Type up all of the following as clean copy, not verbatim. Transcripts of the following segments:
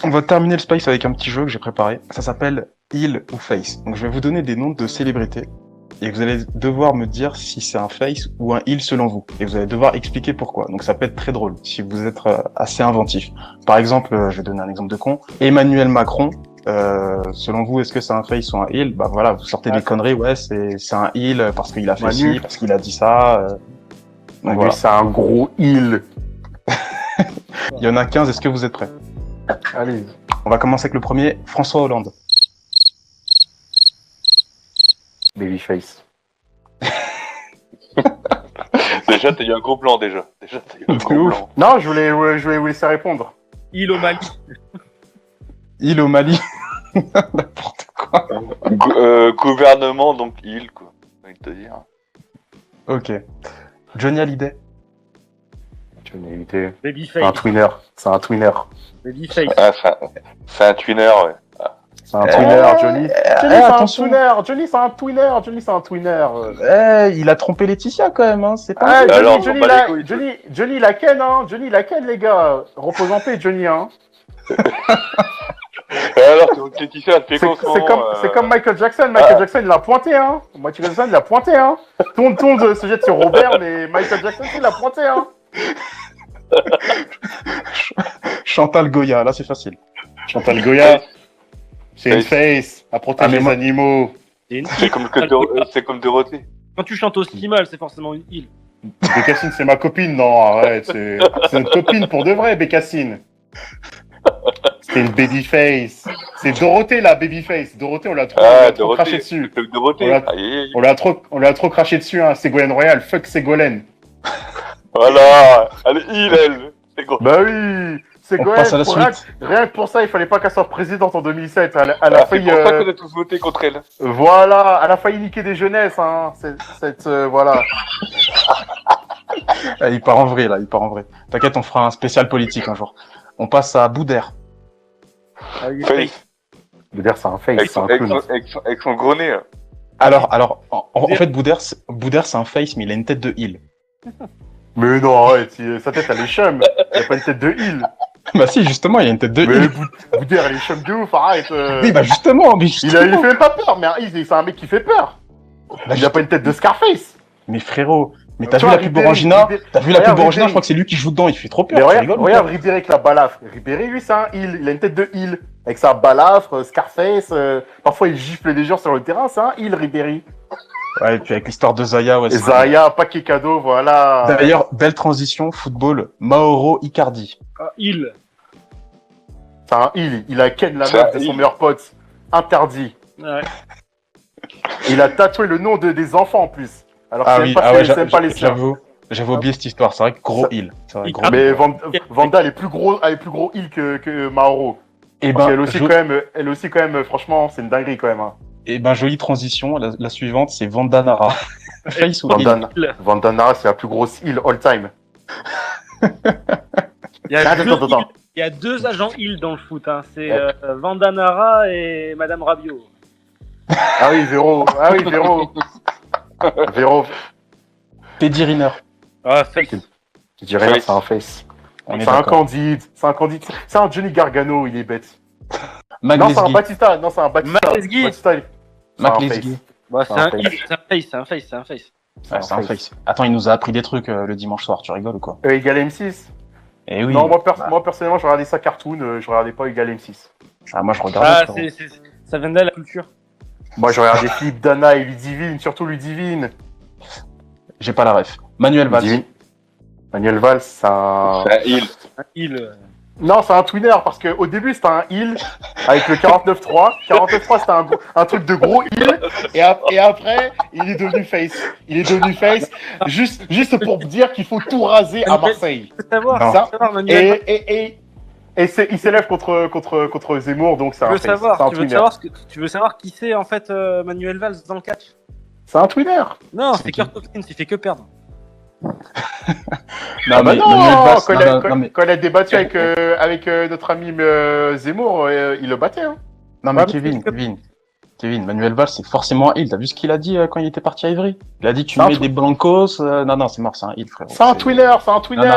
On va terminer le Spice avec un petit jeu que j'ai préparé. Ça s'appelle Heel ou Face. Donc je vais vous donner des noms de célébrités et vous allez devoir me dire si c'est un Face ou un Heel selon vous. Et vous allez devoir expliquer pourquoi. Donc ça peut être très drôle si vous êtes assez inventif. Par exemple, je vais donner un exemple de con. Emmanuel Macron. Selon vous, est-ce que c'est un Face ou un Heel? Bah voilà, vous sortez des conneries. Ouais, c'est un Heel parce qu'il a fait ci, parce qu'il a dit ça. Donc voilà. C'est un gros Heel. Il y en a 15. Est-ce que vous êtes prêts? Allez. On va commencer avec le premier, François Hollande. Babyface. Déjà, t'as eu un gros blanc, déjà. T'as eu un gros blanc. Non, je voulais vous laisser répondre. Il au Mali. Il au Mali. N'importe quoi. Gouvernement, donc il, quoi. J'ai envie de te dire. Ok. Johnny Hallyday. Johnny Hallyday. Babyface. C'est un twinner. Babyface. Ah, c'est un twinner, ouais. C'est un twinner, Johnny. Attention. Johnny, c'est un twinner. Il a trompé Laetitia quand même, hein. C'est pas. Alors, Johnny, on bat les couilles, Johnny, la ken, hein. Johnny, la ken, les gars. Repose en paix, Johnny, hein. Alors, donc Laetitia, elle fait quoi en ce moment, C'est comme Michael Jackson. Michael Jackson, il l'a pointé, hein. Michael Jackson, il l'a pointé, hein. Tout le monde se jette sur Robert, mais Michael Jackson, il l'a pointé, hein. Chantal Goya, là c'est facile. Chantal Goya, c'est une face à protéger les animaux. C'est comme Dorothée. Quand tu chantes aussi mal, c'est forcément une île. Bécassine, c'est ma copine. Non, arrête, c'est notre copine pour de vrai, Bécassine. C'est une babyface. C'est Dorothée, la babyface. Dorothée, on l'a trop craché dessus. On l'a trop craché dessus, hein. Ségolène Royal, fuck Ségolène. Voilà, elle est elle. C'est gros. Bah oui, Ségolène, passe à la suite. Rien que pour ça, il fallait pas qu'elle soit présidente en 2007. Elle a failli. C'est pour ça qu'on a tous voté contre elle. Voilà, elle a failli niquer des jeunesses, hein. Voilà. Il part en vrai là, il part en vrai. T'inquiète, on fera un spécial politique un jour. On passe à Boudère. Face. Boudère, c'est un face, Avec c'est un son, clown. avec son gros nez. Alors, en fait, Boudère, c'est un face, mais il a une tête de Heel. Mais non, arrête, sa tête, elle est chum. Il a pas une tête de heel. Bah si, justement, il a une tête de Mais Heel. Boudère, elle est chum de ouf, arrête. Oui, bah justement, Il fait même pas peur, mais c'est un mec qui fait peur. Bah, Il a pas une tête de Scarface. Mais frérot, mais t'as Tu vu vois, la pub Ribéry, Orangina? T'as vu la pub regarde, Orangina? Ribéry. Je crois que c'est lui qui joue dedans, il fait trop Mais peur. Tu rigoles ou regarde quoi? Ribéry avec la balafre. Ribéry, lui, c'est un heel. Il a une tête de heel. Avec sa balafre, Scarface. Parfois, il gifle des gens sur le terrain. C'est un heel, Ribéry. Ouais, et puis avec l'histoire de Zaya, ouais. Et Zaya, paquet cadeau, voilà. D'ailleurs, belle transition, football, Mauro Icardi. Il. C'est un heel. Il a ken la C'est meuf un de son heel. meilleur pote. Interdit. Ouais. Il a tatoué le nom des enfants en plus. Alors que Ah c'est oui, même pas les siens. j'avais oublié cette histoire, c'est vrai que gros Ça- Heel. C'est vrai, Il- gros. Mais Vanda, elle est plus gros heel que Mauro. Et Parce qu'elle ben, aussi, quand même, franchement, c'est une dinguerie quand même. Hein. jolie transition, la suivante, c'est Vandanara. Face ou Heel? Vanda Nara, c'est la plus grosse heel all time. Il y a Attends. Il y a deux agents îles dans le foot. Hein. C'est Vandanara et Madame Rabiot. Ah oui, Véro. Véro. Teddy Riner. Ah, face. Je dirais rien, c'est un face. On est C'est un d'accord. Candide. C'est un Johnny Gargano, il est bête. Mac Non, c'est un Lesguy. Batista. Mac Lesguy. Batista, Mac c'est un Lesguy. Bah, C'est c'est un un face. heel, c'est un face, c'est un face, c'est un face. Ouais, c'est un face. Attends, il nous a appris des trucs le dimanche soir, tu rigoles ou quoi? Égal M6. Eh oui. Non, moi Bah, personnellement, je regardais ça cartoon, je regardais pas Égal M6. moi je regardais. Ah, frérot. ça vient de là, la culture. Moi, je regardais Philippe Dana et Ludivine, surtout Ludivine. J'ai pas la ref. Manuel Valls. Ludivine. Manuel Valls, c'est un... C'est un heel. Un heel. Non, c'est un twinner, parce qu'au début, c'était un heel, avec le 49.3. 49.3, c'était un truc de gros heel, et après, il est devenu face. Juste pour dire qu'il faut tout raser à Marseille. Tu veux savoir, Non. Manuel. Il s'élève contre Zemmour, donc c'est Tu un veux face. savoir, C'est un tu veux twinner. savoir tu veux savoir qui c'est en fait Manuel Valls dans le catch? C'est un twinner. Non, C'est c'est qui Kurt Hopkins, il fait que perdre. Non, Manuel Valls, non, mais quand il a débattu avec notre ami Zemmour, il le battait. Hein. Non, mais Ouais, Kevin, Kevin, Manuel Valls, c'est forcément un heal. T'as vu ce qu'il a dit quand il était parti à Ivry? Il a dit tu C'est un mets tw- des blancos. Non, c'est mort, c'est un heal, frérot. C'est un twinner, c'est un Non, twinner.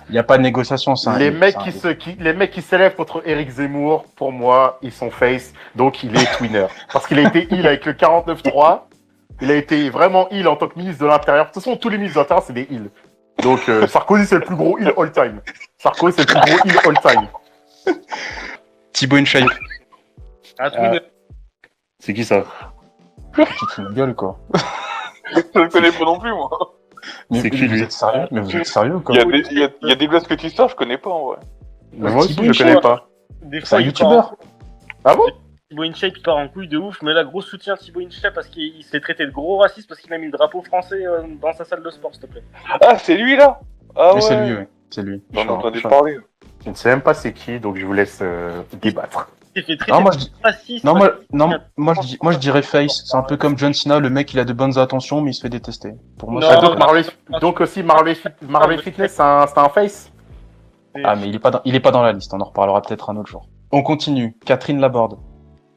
il n'y a pas de négociation, c'est un Les heal, mecs c'est un heal. les mecs qui s'élèvent contre Eric Zemmour, pour moi, ils sont face, donc il est twinner. Parce qu'il a été heal avec le 49-3. Il a été vraiment heal en tant que ministre de l'Intérieur. De toute façon, tous les ministres de l'Intérieur, c'est des heals. Donc, Sarkozy, c'est le plus gros heal all time. Sarkozy, c'est le plus gros heal all time. Thibaut InShape. Un Twinner. C'est qui ça? Tu te fous de ma gueule, quoi. Je le connais pas non plus, moi. Mais, C'est qui, mais vous lui êtes sérieux? Mais vous êtes sérieux, quoi? Il y a des blagues que tu sors, je connais pas, en vrai. Moi aussi, Thibaut je connais pas. Des C'est fois, un il youtubeur. Ah bon? Thibaut InShape il part en couille de ouf, mais là, gros soutien à Thibaut InShape parce qu'il s'est traité de gros raciste parce qu'il a mis le drapeau français dans sa salle de sport, s'il te plaît. Ah, c'est lui, là? Ah Oui, ouais. c'est lui, oui. C'est lui. J'en ai entendu Je- parler. Je ne sais même pas c'est qui, donc je vous laisse débattre. Il s'est fait traiter Non, moi, de je dis- raciste. Non, parce moi, je dirais Face. C'est un peu comme John Cena, le mec, il a de bonnes intentions, mais il se fait détester. Pour moi, Non, c'est Ah, un donc, peu- donc aussi Marvel Fitness, c'est un face? Ah, mais il est pas dans la liste. On en reparlera peut-être un autre jour. On continue. Catherine Laborde.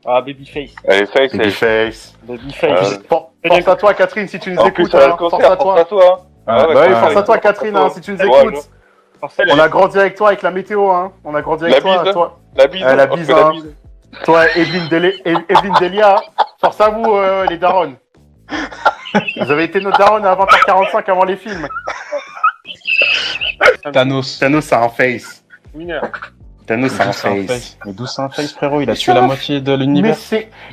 Ah, Babyface. Elle est face, elle est Babyface. Babyface. Force à toi, Catherine, si tu nous En plus, écoutes. elle a Hein. le Force concert, à pense toi. à toi. Ah, Bah oui, ouais, force à toi, ouais. Catherine, hein, si tu nous Ouais, écoutes. Marcel, On a grandi avec toi avec la météo, hein. On a grandi avec La toi. bise. Toi, La bise. la on bise, fait la hein. bise. toi Evelyne Delia. Force à vous, les darons. Vous avez été nos darons à 20h45 avant les films. Thanos. Thanos, c'est un face. Winner. Thanos, c'est un D'où c'est un face. face. Mais d'où c'est un face, frérot? Il a Mais tué ça la va. moitié de Mais l'univers.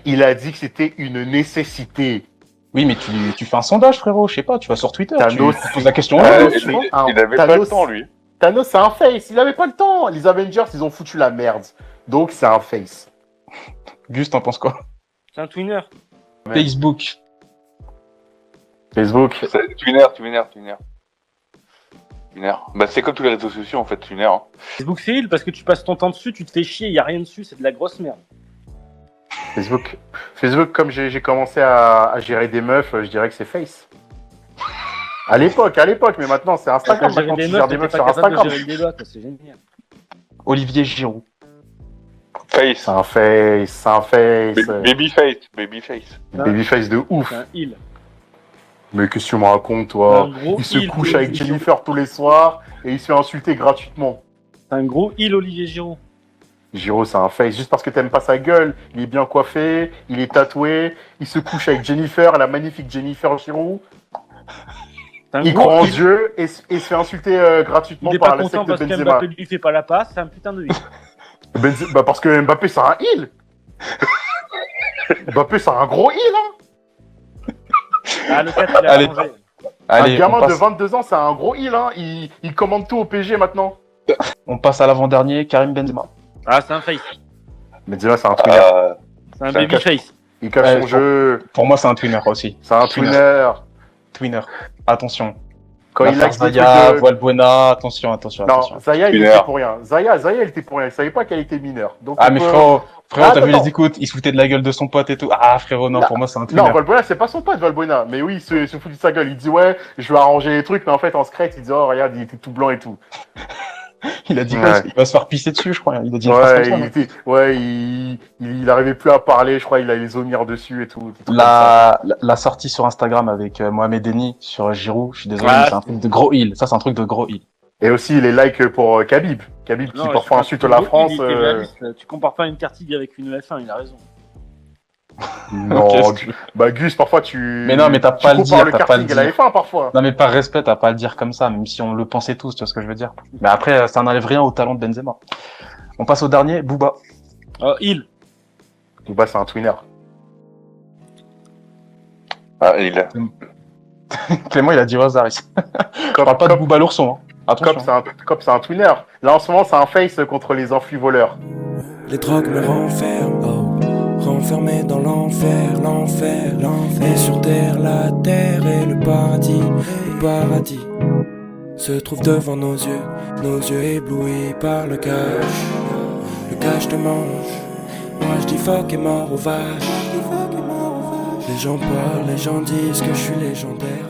il a dit que c'était une nécessité. Oui, mais tu fais un sondage, frérot. Je sais pas, tu vas sur Twitter. Thanos, Tu poses la question. Thanos, Ouais, c'est Il un- avait pas Thanos- le temps, lui. Thanos, c'est un face. Il avait pas le temps. Les Avengers, ils ont foutu la merde. Donc, c'est un face. Gus, t'en penses quoi? C'est un Twinner. Ouais. Facebook. Facebook. Twinner. Bah, c'est comme tous les réseaux sociaux, en fait, Twinner. Hein. Facebook, c'est il parce que tu passes ton temps dessus, tu te fais chier, y a rien dessus, c'est de la grosse merde. Facebook, comme j'ai commencé à gérer des meufs, je dirais que c'est face. À l'époque, mais maintenant, c'est Instagram. Quand gérer Maintenant, des tu meufs, gères des t'étais meufs pas sur capable de Instagram. gérer le débat, quoi, c'est génial. Olivier Giroud. Face. C'est un face. Babyface. Babyface de ouf. C'est un heal. Mais qu'est-ce que tu me racontes, toi? Un gros Il se heal, couche Olivier avec Giroud. Jennifer tous les soirs et il se fait insulter gratuitement. C'est un gros heal, Olivier Giroud. Giro, c'est un face. Juste parce que t'aimes pas sa gueule, il est bien coiffé, il est tatoué, il se couche avec Jennifer, la magnifique Jennifer Giroud. C'est un Il gros croit en heal. Dieu et se fait insulter gratuitement Il est par pas la content secte de parce Benzema. qu'Mbappé lui fait pas la passe, c'est un putain de heal. Bah parce que Mbappé, c'est un heal. Mbappé, c'est un gros heal, hein. Ah, le 4, il a Allez. arrangé. Allez, Un gamin on de passe, 22 ans, c'est un gros heal, hein. Il commande tout au PSG maintenant. on passe à l'avant-dernier, Karim Benzema. Ah, c'est un face. Benzema, c'est un twinner. C'est un C'est un babyface. Il cache Ouais, son jeu. Pour moi, c'est un twinner aussi. C'est un Twinner. twinner. Twinner. Attention. Quand il L'affaire like des Zaya, trucs de... Valbuena, attention. Non, Zaya, il Mineur. était pour rien. Zaya, il était pour rien. Il savait pas qu'elle était mineure. Donc, Ah, on mais peut- frérot, Ah, t'as vu attends. les écoutes? Il se foutait de la gueule de son pote et tout. Ah, frérot, non, Non. pour moi, c'est un Non, twinner. Valbuena, c'est pas son pote, Valbuena. Mais oui, il se fout de sa gueule. Il dit, ouais, je vais arranger les trucs. Mais en fait, en secret, il dit, oh, regarde, il était tout blanc et tout. Il a dit Ouais. quoi? Il va se faire pisser dessus, je crois. Il a dit une phrase comme ça, non Il arrivait plus à parler. Je crois, il a les omires dessus et tout. des trucs comme ça. La sortie sur Instagram avec Mohamed Eni sur Giroud, je suis désolé, Ah, mais c'est un truc de gros heal. Ça, c'est un truc de gros heal. Et aussi, les likes pour Khabib. Khabib qui Non, parfois je insulte pense la que France. il était réaliste. Tu compares pas une Cartigue avec une F1, il a raison. Non, Ok. bah Gus, parfois tu. Mais non, mais t'as tu pas à le compares dire, le t'as pas à karting le et la dire. F1 parfois. Non, mais par respect, t'as pas à le dire comme ça, même si on le pensait tous, tu vois ce que je veux dire. Mais après, ça n'enlève rien au talent de Benzema. On passe au dernier, Booba. Heal. Booba, c'est un twinner. Ah, il. Clément, il a dit Rosaris. Je parle pas de Booba l'ourson, hein. Cop, Attention. c'est un twinner. Là, en ce moment, c'est un face contre les influx voleurs. Les drogues me renferment, oh. Renfermé dans l'enfer, l'enfer, l'enfer. Et sur terre, la terre et le paradis se trouve devant nos yeux éblouis par le cache te mange. Moi je dis fuck et mort aux vaches. Les gens parlent, les gens disent que je suis légendaire.